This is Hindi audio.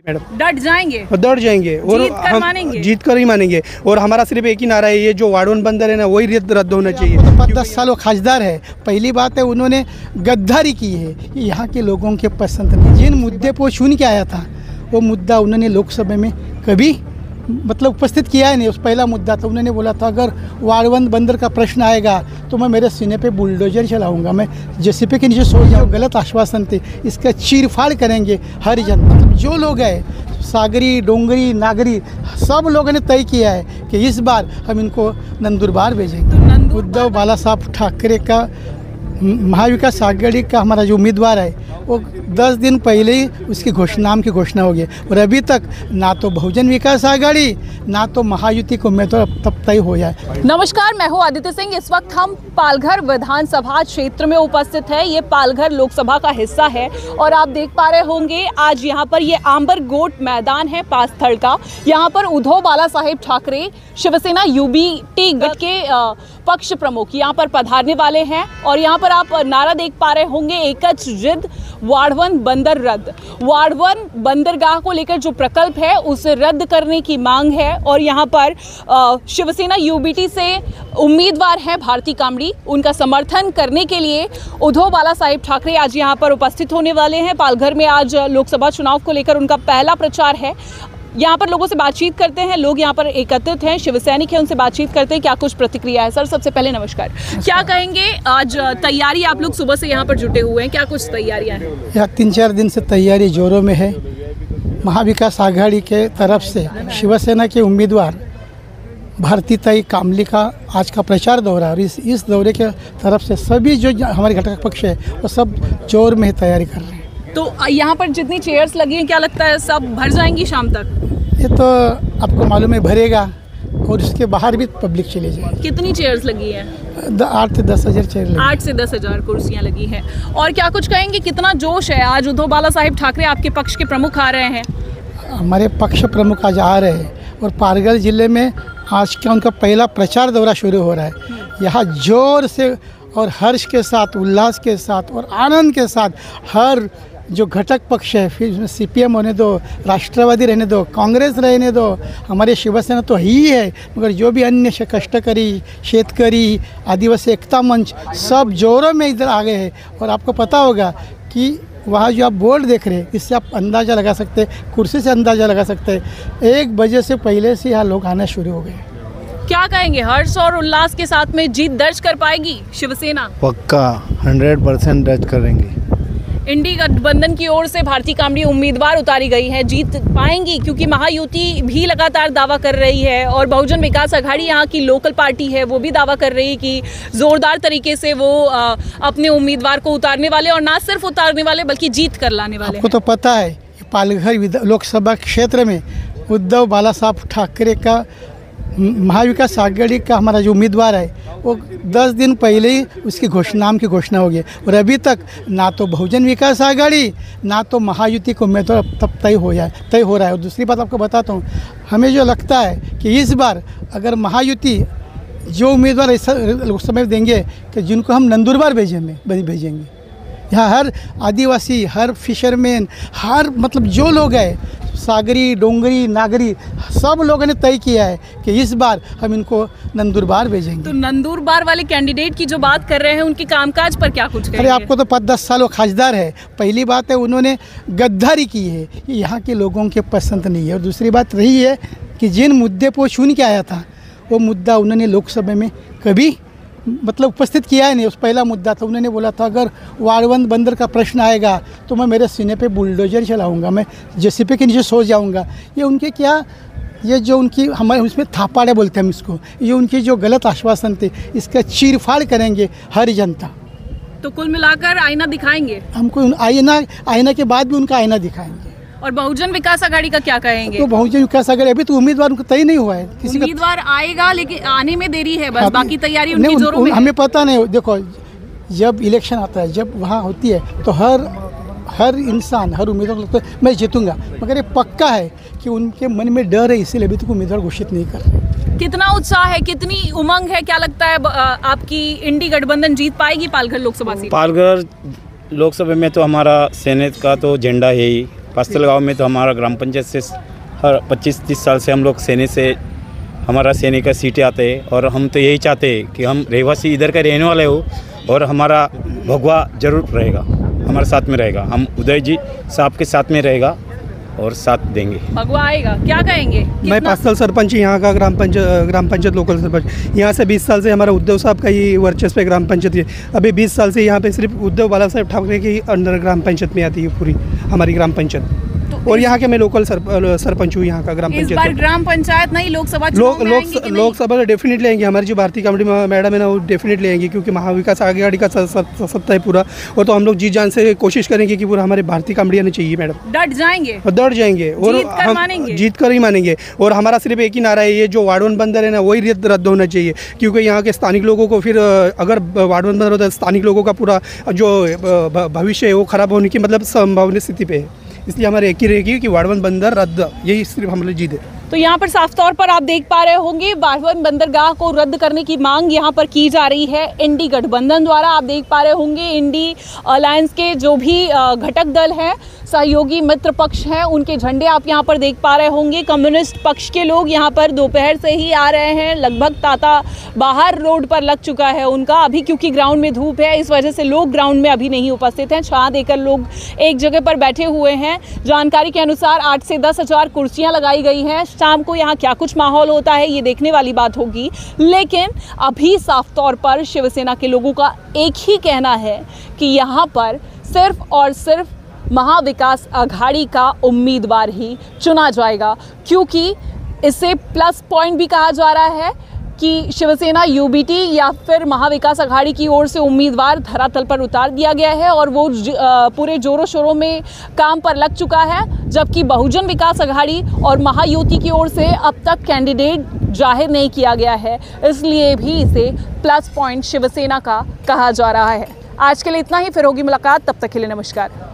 मैडम डट जाएंगे और दौड़ जाएंगे और जीत कर हम मानेंगे। जीत कर ही मानेंगे। और हमारा सिर्फ एक ही नारा है, ये जो वार्ड 1 बंदर है ना वही रद्द होना चाहिए। तो 10 साल वो खासदार है। पहली बात है उन्होंने गद्दारी की है, यहाँ के लोगों के पसंद नहीं। जिन मुद्दे पर चुन के आया था वो मुद्दा उन्होंने लोकसभा में कभी मतलब उपस्थित किया है नहीं। उस पहला मुद्दा था, उन्होंने बोला था अगर वार्ड 1 बंदर का प्रश्न आएगा तो मैं मेरे सीने पे बुलडोजर चलाऊंगा, मैं जेसीपी के नीचे सो जाऊँ। गलत आश्वासन थे, इसका चीरफाड़ करेंगे हर जनता। जो लोग हैं सागरी, डोंगरी, नागरी, सब लोगों ने तय किया है कि इस बार हम इनको नंदुरबार भेजेंगे। उद्धव बाला साहब ठाकरे का महाविकास आघाड़ी का हमारा जो उम्मीदवार है वो 10 दिन पहले ही उसकी नाम की घोषणा हो गई और अभी तक ना तो बहुजन विकास आघाड़ी ना तो महायुति को उम्मीदवार तब तय हो जाए। नमस्कार, मैं हूं आदित्य सिंह। इस वक्त हम पालघर विधानसभा क्षेत्र में उपस्थित है। ये पालघर लोकसभा का हिस्सा है और आप देख पा रहे होंगे आज यहाँ पर ये आंबर गोट मैदान है पास्थल का। यहाँ पर उद्धव बाला साहेब ठाकरे शिवसेना यूबीटी गठ के पक्ष प्रमुख यहाँ पर पधारने वाले हैं और यहाँ पर आप नारा देख पा रहे होंगे, एकच जिद वार्ड 1 बंदर रद्द। वार्ड 1 बंदरगाह को लेकर जो प्रकल्प है उसे रद्द करने की मांग है और यहाँ पर शिवसेना यूबीटी से उम्मीदवार हैं भारती कामड़ी, उनका समर्थन करने के लिए उद्धव बाला साहेब ठाकरे आज यहाँ पर उपस्थित होने वाले हैं। पालघर में आज लोकसभा चुनाव को लेकर उनका पहला प्रचार है। यहाँ पर लोगों से बातचीत करते हैं, लोग यहाँ पर एकत्रित हैं, शिवसैनिक हैं, उनसे बातचीत करते हैं क्या कुछ प्रतिक्रिया है। सर सबसे पहले नमस्कार, क्या कहेंगे आज तैयारी आप लोग सुबह से यहाँ पर जुटे हुए हैं, क्या कुछ तैयारियाँ हैं? यहाँ 3-4 दिन से तैयारी जोरों में है। महाविकास आघाड़ी के तरफ से शिवसेना के उम्मीदवार भारती ताई कामली का आज का प्रचार दौरा और इस दौरे के तरफ से सभी जो हमारे घटक पक्ष है वो सब जोर में तैयारी कर रहे हैं। तो यहाँ पर जितनी चेयर्स लगी हैं क्या लगता है सब भर जाएंगी शाम तक? ये तो आपको मालूम है भरेगा और इसके बाहर भी पब्लिक चली जाएगी। कितनी चेयर्स लगी हैं? 8 से 10 हज़ार चेयर लगी। 8 से 10 हज़ार कुर्सियाँ लगी हैं। और क्या कुछ कहेंगे, कितना जोश है? आज उद्धव बाला साहेब ठाकरे आपके पक्ष के प्रमुख आ रहे हैं। हमारे पक्ष प्रमुख आज आ रहे हैं और पालघर जिले में आज का उनका पहला प्रचार दौरा शुरू हो रहा है। यहाँ जोर से और हर्ष के साथ, उल्लास के साथ और आनंद के साथ हर जो घटक पक्ष है, फिर सीपीएम होने दो, राष्ट्रवादी रहने दो, कांग्रेस रहने दो, हमारे शिवसेना तो ही है, मगर जो भी अन्य कष्टकरी, शेतकरी, आदिवासी एकता मंच सब जोरों में इधर आ गए हैं। और आपको पता होगा कि वहाँ जो आप बोर्ड देख रहे हैं इससे आप अंदाज़ा लगा सकते हैं, कुर्सी से अंदाज़ा लगा सकते हैं 1 बजे से पहले से यहाँ लोग आना शुरू हो गए। क्या कहेंगे, हर्ष और उल्लास के साथ में जीत दर्ज कर पाएगी शिवसेना? पक्का 100% दर्ज करेंगे। इंडी गठबंधन की ओर से भारती कामड़ी उम्मीदवार उतारी गई है, जीत पाएंगी? क्योंकि महायुति भी लगातार दावा कर रही है और बहुजन विकास आघाड़ी यहाँ की लोकल पार्टी है वो भी दावा कर रही है कि जोरदार तरीके से वो अपने उम्मीदवार को उतारने वाले और ना सिर्फ उतारने वाले बल्कि जीत कर लाने वाले। आपको तो पता है पालघर लोकसभा क्षेत्र में उद्धव बाला साहब ठाकरे का महाविकास आघाड़ी का हमारा जो उम्मीदवार है वो 10 दिन पहले ही उसकी नाम की घोषणा हो गई और अभी तक ना तो बहुजन विकास आघाड़ी ना तो महायुति को उम्मीदवार तब तय हो रहा है। और दूसरी बात आपको बताता हूँ, हमें जो लगता है कि इस बार अगर महायुति जो उम्मीदवार ऐसा लोकसभा में देंगे कि जिनको हम नंदुरबार भेजेंगे। यहाँ हर आदिवासी, हर फिशरमैन, हर मतलब जो लोग हैं सागरी, डोंगरी, नागरी, सब लोगों ने तय किया है कि इस बार हम इनको नंदुरबार भेजेंगे। तो नंदुरबार वाले कैंडिडेट की जो बात कर रहे हैं उनके कामकाज पर क्या कुछ कहेंगे? अरे आपको तो 10 साल वो खासदार है। पहली बात है उन्होंने गद्दारी की है, यहाँ के लोगों के पसंद नहीं है। और दूसरी बात रही है कि जिन मुद्दे पर चुन के आया था वो मुद्दा उन्होंने लोकसभा में कभी मतलब उपस्थित किया है नहीं। उस पहला मुद्दा था, उन्होंने बोला था अगर वार्ड 1 बंदर का प्रश्न आएगा तो मैं मेरे सीने पे बुलडोजर चलाऊंगा, मैं जेसीपी के नीचे सो जाऊंगा। ये उनके क्या, ये जो उनकी हमारे उसमें थापाड़े बोलते हैं हम इसको, ये उनकी जो गलत आश्वासन थे इसका चीरफाड़ करेंगे हर जनता। तो कुल मिलाकर आईना दिखाएंगे हमको, आईना के बाद भी उनका आईना दिखाएंगे। और बहुजन विकास आघाड़ी का क्या कहेंगे? तो बहुजन विकास आघाड़ी अभी तो उम्मीदवार उनका तय नहीं हुआ है, किसी का उम्मीदवार आएगा लेकिन आने में देरी है, बस बाकी तैयारी उनकी जोरों में है। हमें पता नहीं। देखो जब इलेक्शन आता है, जब वहाँ होती है तो हर इंसान, हर उम्मीदवार को लगता है मैं जीतूंगा, मगर ये पक्का है कि उनके मन में डर है, इसीलिए अभी तक उम्मीदवार घोषित नहीं कर रहे। कितना उत्साह है, कितनी उमंग है, क्या लगता है आपकी इंडी गठबंधन जीत पाएगी पालघर लोकसभा सीट? पालघर लोकसभा में तो हमारा सेनेट का तो झंडा है ही, पास्तल गांव में तो हमारा ग्राम पंचायत से हर 25-30 साल से हम लोग सेने से हमारा सेने का सीटें आते हैं और हम तो यही चाहते हैं कि हम रहवासी इधर का रहने वाले हो और हमारा भगवा जरूर रहेगा, हमारे साथ में रहेगा। हम उदय जी साहब के साथ में रहेगा और साथ देंगे। भगवा आएगा, क्या कहेंगे? मैं पास्तल सरपंच यहाँ का ग्राम पंचायत लोकल सरपंच। यहाँ से 20 साल से हमारा उद्धव साहब का ही वर्चस्व है ग्राम पंचायत है। अभी 20 साल से यहाँ पे सिर्फ उद्धव बाला साहब ठाकरे की अंडर ग्राम पंचायत में आती है पूरी हमारी ग्राम पंचायत। और यहाँ के मैं लोकल सरपंच हूँ यहाँ का ग्राम पंचायत। इस बार ग्राम पंचायत नहीं लोकसभा चुनाव में आएंगे कि नहीं? लोकसभा डेफिनेटली आएंगे। हमारी जो भारतीय कमेटी मैडम है ना, वो डेफिनेटली आएंगे क्योंकि महाविकास आघाड़ी का सत्ता है पूरा। और तो हम लोग जी जान से कोशिश करेंगे कि पूरा हमारे भारतीय कमेटी आनी चाहिए मैडम। डट जाएंगे और हम जीत कर ही मानेंगे। और हमारा सिर्फ एक ही नारा है, ये जो वार्ड वन बंदर है ना वही रद्द होना चाहिए क्योंकि यहाँ के स्थानिक लोगों को फिर अगर वार्ड वन बंदर होता है स्थानिक लोगों का पूरा जो भविष्य है वो खराब होने की मतलब संभावना स्थिति पे है। इसलिए हमारे एक ही रहेगी कि वार्ड वन बंदर रद्द, यही सिर्फ हमारी जीत है। तो यहाँ पर साफ तौर पर आप देख पा रहे होंगे वार्ड वन बंदरगाह को रद्द करने की मांग यहाँ पर की जा रही है इंडी गठबंधन द्वारा। आप देख पा रहे होंगे इंडी अलायंस के जो भी घटक दल हैं, सहयोगी मित्र पक्ष हैं, उनके झंडे आप यहाँ पर देख पा रहे होंगे। कम्युनिस्ट पक्ष के लोग यहाँ पर दोपहर से ही आ रहे हैं, लगभग तांता बाहर रोड पर लग चुका है उनका। अभी क्योंकि ग्राउंड में धूप है इस वजह से लोग ग्राउंड में अभी नहीं उपस्थित हैं, छां देकर लोग एक जगह पर बैठे हुए हैं। जानकारी के अनुसार 8 से 10 हज़ार कुर्सियाँ लगाई गई हैं। शाम को यहाँ क्या कुछ माहौल होता है ये देखने वाली बात होगी, लेकिन अभी साफ तौर पर शिवसेना के लोगों का एक ही कहना है कि यहाँ पर सिर्फ और सिर्फ महाविकास आघाड़ी का उम्मीदवार ही चुना जाएगा, क्योंकि इसे प्लस पॉइंट भी कहा जा रहा है कि शिवसेना यूबीटी या फिर महाविकास आघाड़ी की ओर से उम्मीदवार धरातल पर उतार दिया गया है और वो पूरे जोरों शोरों में काम पर लग चुका है, जबकि बहुजन विकास आघाड़ी और महायुति की ओर से अब तक कैंडिडेट जाहिर नहीं किया गया है, इसलिए भी इसे प्लस पॉइंट शिवसेना का कहा जा रहा है। आज के लिए इतना ही, फिर होगी मुलाकात, तब तक के लिए नमस्कार।